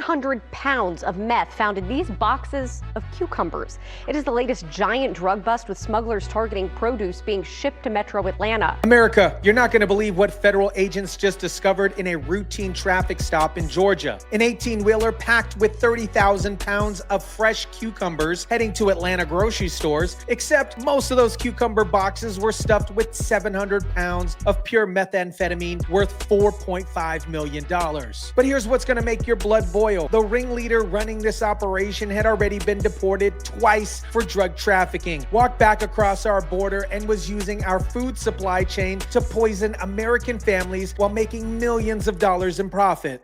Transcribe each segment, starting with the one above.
600 pounds of meth found in these boxes of cucumbers. It is the latest giant drug bust, with smugglers targeting produce being shipped to Metro Atlanta. America, you're not going to believe what federal agents just discovered in a routine traffic stop in Georgia. An 18-wheeler packed with 30,000 pounds of fresh cucumbers heading to Atlanta grocery stores, except most of those cucumber boxes were stuffed with 700 pounds of pure methamphetamine worth $4.5 million. But here's what's going to make your blood boil. The ringleader running this operation had already been deported twice for drug trafficking, walked back across our border, and was using our food supply chain to poison American families while making millions of dollars in profit.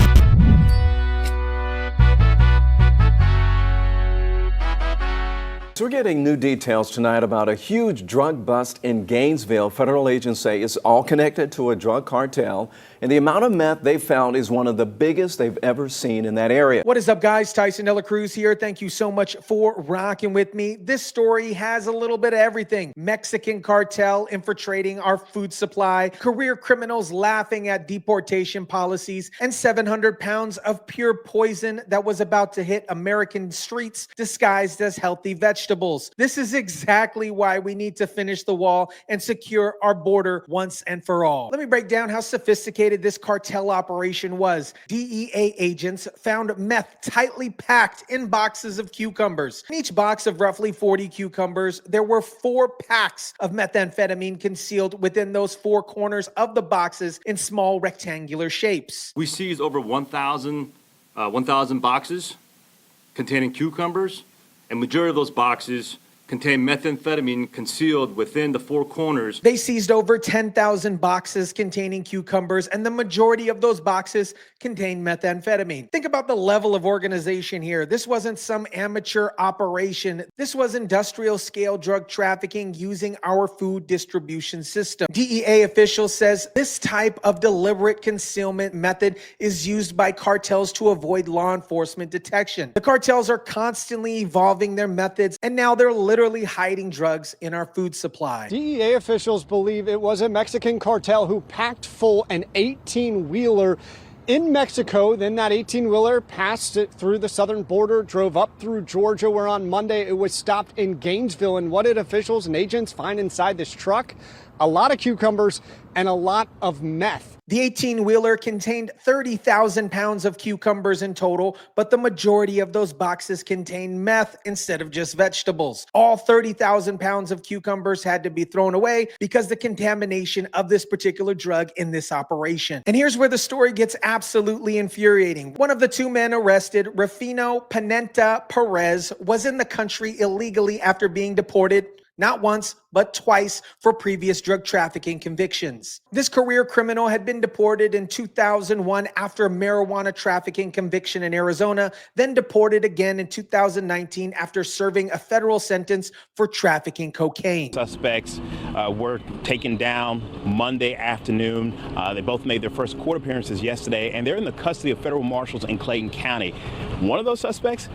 So we're getting new details tonight about a huge drug bust in Gainesville. Federal agents say it's all connected to a drug cartel, and the amount of meth they found is one of the biggest they've ever seen in that area. What is up, guys? Tyson Dela Cruz here. Thank you so much for rocking with me. This story has a little bit of everything. Mexican cartel infiltrating our food supply, career criminals laughing at deportation policies, and 700 pounds of pure poison that was about to hit American streets disguised as healthy vegetables. This is exactly why we need to finish the wall and secure our border once and for all. Let me break down how sophisticated this cartel operation was. DEA agents found meth tightly packed in boxes of cucumbers. In each box of roughly 40 cucumbers, there were 4 packs of methamphetamine concealed within those 4 corners of the boxes in small rectangular shapes. We seized over 1,000 boxes containing cucumbers, and majority of those boxes contain methamphetamine concealed within the 4 corners. They seized over 10,000 boxes containing cucumbers, and the majority of those boxes contained methamphetamine. Think about the level of organization here. This wasn't some amateur operation. This was industrial scale drug trafficking using our food distribution system. DEA official says this type of deliberate concealment method is used by cartels to avoid law enforcement detection. The cartels are constantly evolving their methods, and now they're literally hiding drugs in our food supply. DEA officials believe it was a Mexican cartel who packed full an 18-wheeler in Mexico. Then that 18-wheeler passed it through the southern border, drove up through Georgia, where on Monday it was stopped in Gainesville. And what did officials and agents find inside this truck? A lot of cucumbers and a lot of meth. The 18-wheeler contained 30,000 pounds of cucumbers in total, but the majority of those boxes contained meth instead of just vegetables. All 30,000 pounds of cucumbers had to be thrown away because the contamination of this particular drug in this operation. And here's where the story gets absolutely infuriating. One of the 2 men arrested, Rufino Pineda Perez, was in the country illegally after being deported not once, but twice for previous drug trafficking convictions. This career criminal had been deported in 2001 after a marijuana trafficking conviction in Arizona, then deported again in 2019 after serving a federal sentence for trafficking cocaine. Suspects were taken down Monday afternoon. They both made their first court appearances yesterday, and they're in the custody of federal marshals in Clayton County. One of those suspects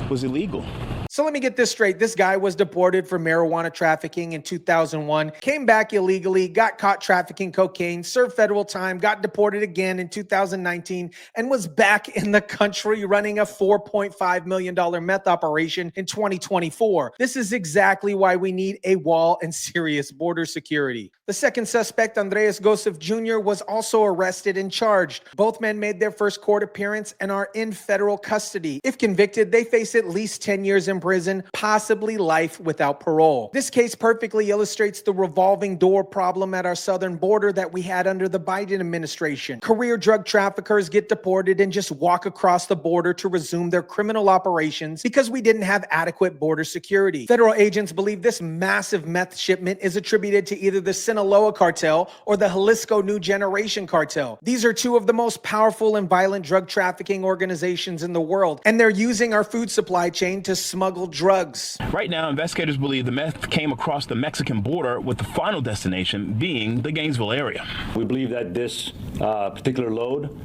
was illegal. So let me get this straight. This guy was deported for marijuana trafficking in 2001, came back illegally, got caught trafficking cocaine, served federal time, got deported again in 2019, and was back in the country running a $4.5 million meth operation in 2024. This is exactly why we need a wall and serious border security. The second suspect, Andres Joseph Jr., was also arrested and charged. Both men made their first court appearance and are in federal custody. If convicted, they face at least 10 years in prison, possibly life without parole. This case perfectly illustrates the revolving door problem at our southern border that we had under the Biden administration. Career drug traffickers get deported and just walk across the border to resume their criminal operations because we didn't have adequate border security. Federal agents believe this massive meth shipment is attributed to either the Sinaloa cartel or the Jalisco New Generation cartel. These are 2 of the most powerful and violent drug trafficking organizations in the world, and they're using our food supply chain to smuggle smuggled drugs. Right now, investigators believe the meth came across the Mexican border, with the final destination being the Gainesville area. We believe that this particular load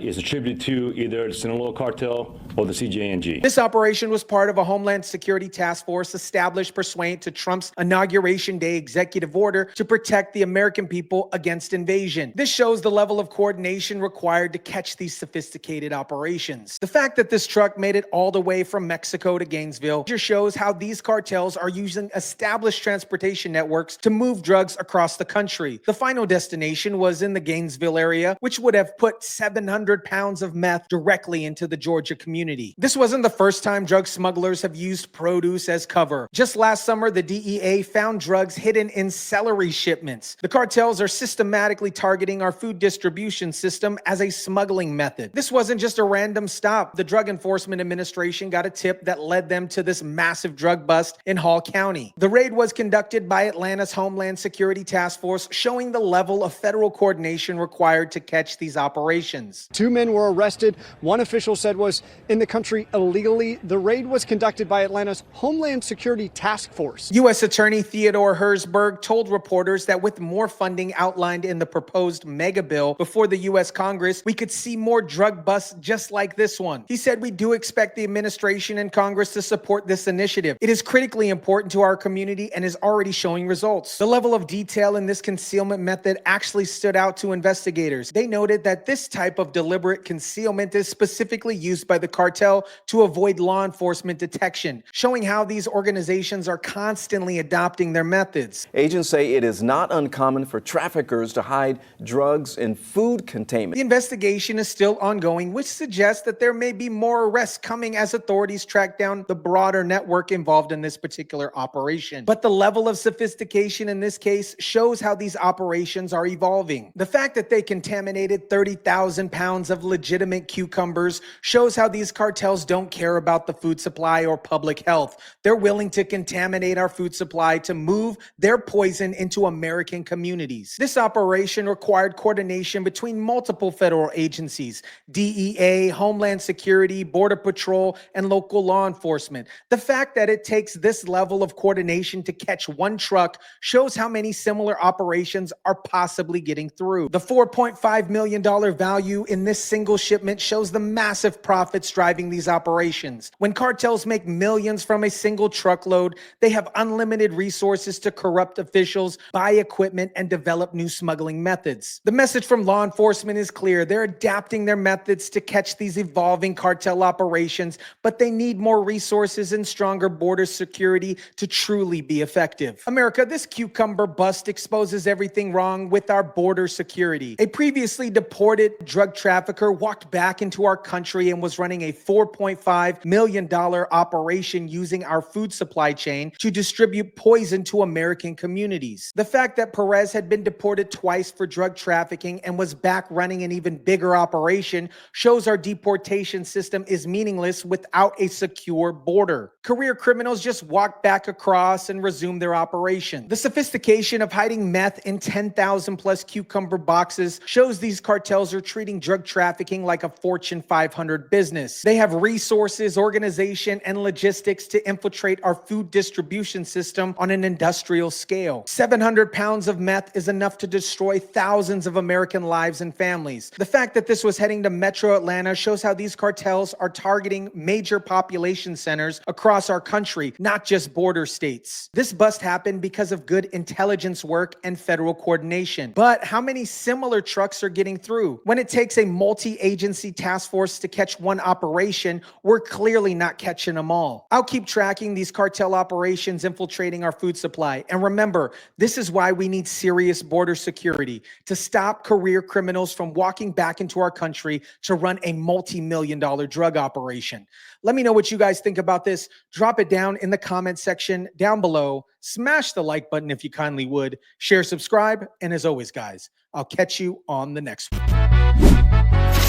is attributed to either the Sinaloa Cartel or the CJNG. This operation was part of a Homeland Security task force established pursuant to Trump's Inauguration Day executive order to protect the American people against invasion. This shows the level of coordination required to catch these sophisticated operations. The fact that this truck made it all the way from Mexico to Gainesville just shows how these cartels are using established transportation networks to move drugs across the country. The final destination was in the Gainesville area, which would have put 700 pounds of meth directly into the Georgia community. This wasn't the first time drug smugglers have used produce as cover. Just last summer, the DEA found drugs hidden in celery shipments. The cartels are systematically targeting our food distribution system as a smuggling method. This wasn't just a random stop. The Drug Enforcement Administration got a tip that led them to this massive drug bust in Hall County. The raid was conducted by Atlanta's Homeland Security Task Force, showing the level of federal coordination required to catch these operations. 2 men were arrested. One official said was in the country illegally. The raid was conducted by Atlanta's Homeland Security Task Force. U.S. Attorney Theodore Herzberg told reporters that with more funding outlined in the proposed mega bill before the U.S. Congress, we could see more drug busts just like this one. He said, "We do expect the administration and Congress to support this initiative. It is critically important to our community and is already showing results." The level of detail in this concealment method actually stood out to investigators. They noted that this type of deliberate concealment is specifically used by the cartel to avoid law enforcement detection, showing how these organizations are constantly adopting their methods. Agents say it is not uncommon for traffickers to hide drugs in food containment. The investigation is still ongoing, which suggests that there may be more arrests coming as authorities track down the broader network involved in this particular operation. But the level of sophistication in this case shows how these operations are evolving. The fact that they contaminated 30,000 pounds of legitimate cucumbers shows how these cartels don't care about the food supply or public health. They're willing to contaminate our food supply to move their poison into American communities. This operation required coordination between multiple federal agencies: DEA, Homeland Security, Border Patrol, and local law enforcement. The fact that it takes this level of coordination to catch one truck shows how many similar operations are possibly getting through. The $4.5 million value in this single shipment shows the massive profits driving these operations. When cartels make millions from a single truckload, they have unlimited resources to corrupt officials, buy equipment, and develop new smuggling methods. The message from law enforcement is clear. They're adapting their methods to catch these evolving cartel operations, but they need more resources and stronger border security to truly be effective. America, this cucumber bust exposes everything wrong with our border security. A previously deported drug trafficker walked back into our country and was running a $4.5 million operation using our food supply chain to distribute poison to American communities. The fact that Perez had been deported twice for drug trafficking and was back running an even bigger operation shows our deportation system is meaningless without a secure border. Career criminals just walk back across and resume their operation. The sophistication of hiding meth in 10,000 plus cucumber boxes shows these cartels are treating drug trafficking like a Fortune 500 business. They have resources, organization, and logistics to infiltrate our food distribution system on an industrial scale. 700 pounds of meth is enough to destroy thousands of American lives and families. The fact that this was heading to Metro Atlanta shows how these cartels are targeting major population centers across our country, not just border states. This bust happened because of good intelligence work and federal coordination. But how many similar trucks are getting through? When it takes a multi-agency task force to catch one operation, we're clearly not catching them all. I'll keep tracking these cartel operations infiltrating our food supply. And remember, this is why we need serious border security to stop career criminals from walking back into our country to run a multi-million-dollar drug operation. Let me know what you guys think about this. Drop it down in the comment section down below. Smash the like button if you kindly would. Share, subscribe, and as always, guys, I'll catch you on the next one.